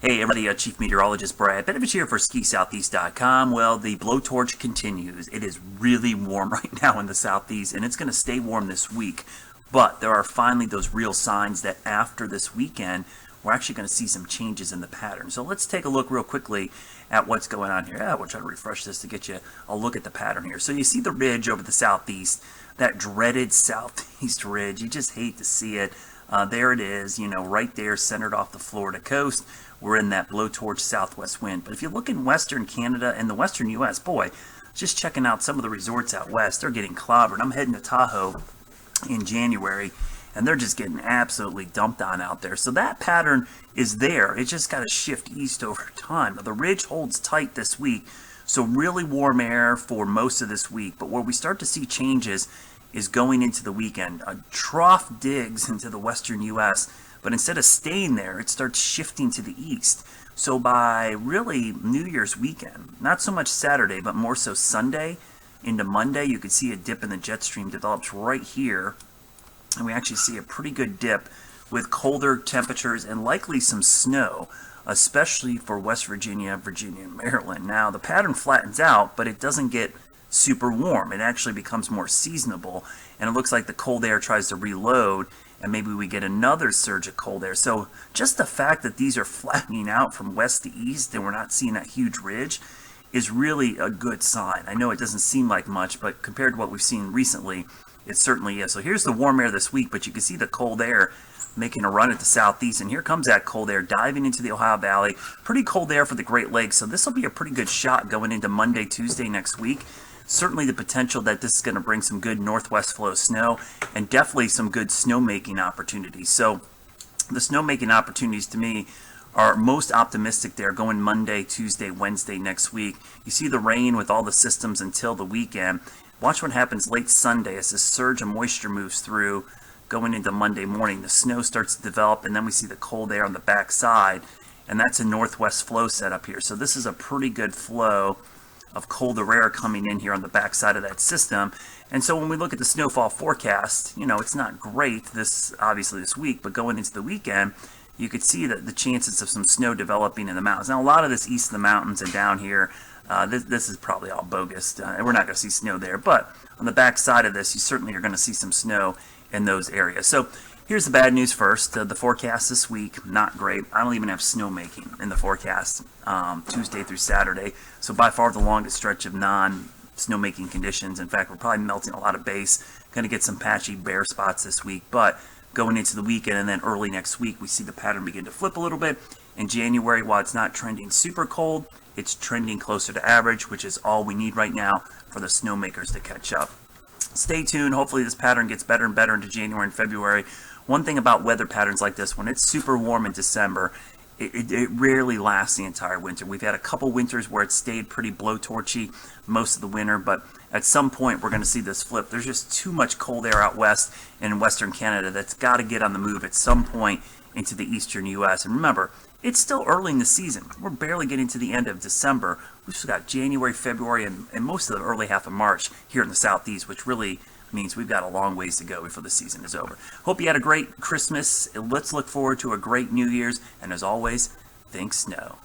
Hey everybody, Chief Meteorologist Brad Benovich here for SkiSoutheast.com. Well, the blowtorch continues. It is really warm right now in the Southeast, and it's going to stay warm this week. But there are finally those real signs that after this weekend, we're actually going to see some changes in the pattern. So let's take a look real quickly at what's going on here. We'll try to refresh this to get you a look at the pattern here. So you see the ridge over the Southeast, that dreaded Southeast ridge. You just hate to see it. There it is, right there, centered off the Florida coast. We're in that blowtorch southwest wind. But if you look in Western Canada and the Western U.S., boy, just checking out some of the resorts out west, they're getting clobbered. I'm heading to Tahoe in January, and they're just getting absolutely dumped on out there. So that pattern is there. It just got to shift east over time. Now, the ridge holds tight this week, so really warm air for most of this week. But where we start to see changes is going into the weekend. A trough digs into the western U.S., but instead of staying there, it starts shifting to the east. So by really New Year's weekend, not so much Saturday, but more so Sunday into Monday, you could see a dip in the jet stream develops right here. And we actually see a pretty good dip with colder temperatures and likely some snow, especially for West Virginia, Virginia, and Maryland. Now, the pattern flattens out, but it doesn't get super warm. It actually becomes more seasonable, and it looks like the cold air tries to reload, and maybe we get another surge of cold air. So just the fact that these are flattening out from west to east and we're not seeing that huge ridge is really a good sign. I know it doesn't seem like much, but compared to what we've seen recently, it certainly is. So here's the warm air this week, but you can see the cold air making a run at the southeast, and here comes that cold air diving into the Ohio Valley. Pretty cold air for the Great Lakes, so this will be a pretty good shot going into Monday, Tuesday next week. Certainly the potential that this is going to bring some good northwest flow snow and definitely some good snowmaking opportunities. So the snowmaking opportunities to me are most optimistic there going Monday, Tuesday, Wednesday next week. You see the rain with all the systems until the weekend. Watch what happens late Sunday as this surge of moisture moves through going into Monday morning. The snow starts to develop, and then we see the cold air on the backside, and that's a northwest flow setup here. So this is a pretty good flow of colder air coming in here on the backside of that system. And so when we look at the snowfall forecast, it's not great obviously this week, but going into the weekend, you could see that the chances of some snow developing in the mountains. Now, a lot of this east of the mountains and down here, this is probably all bogus, and we're not going to see snow there. But on the backside of this, you certainly are going to see some snow in those areas. So here's the bad news first. The forecast this week, not great. I don't even have snowmaking in the forecast Tuesday through Saturday. So by far the longest stretch of non-snowmaking conditions. In fact, we're probably melting a lot of base. Going to get some patchy bare spots this week. But going into the weekend and then early next week, we see the pattern begin to flip a little bit. In January, while it's not trending super cold, it's trending closer to average, which is all we need right now for the snowmakers to catch up. Stay tuned. Hopefully this pattern gets better and better into January and February. One thing about weather patterns like this, when it's super warm in December, it rarely lasts the entire winter. We've had a couple winters where it stayed pretty blowtorchy most of the winter, but at some point we're going to see this flip. There's just too much cold air out west and in Western Canada that's got to get on the move at some point into the eastern U.S. And remember, it's still early in the season. We're barely getting to the end of December. We've still got January, February, and most of the early half of March here in the Southeast, which really means we've got a long ways to go before the season is over. Hope you had a great Christmas. Let's look forward to a great New Year's. And as always, think snow.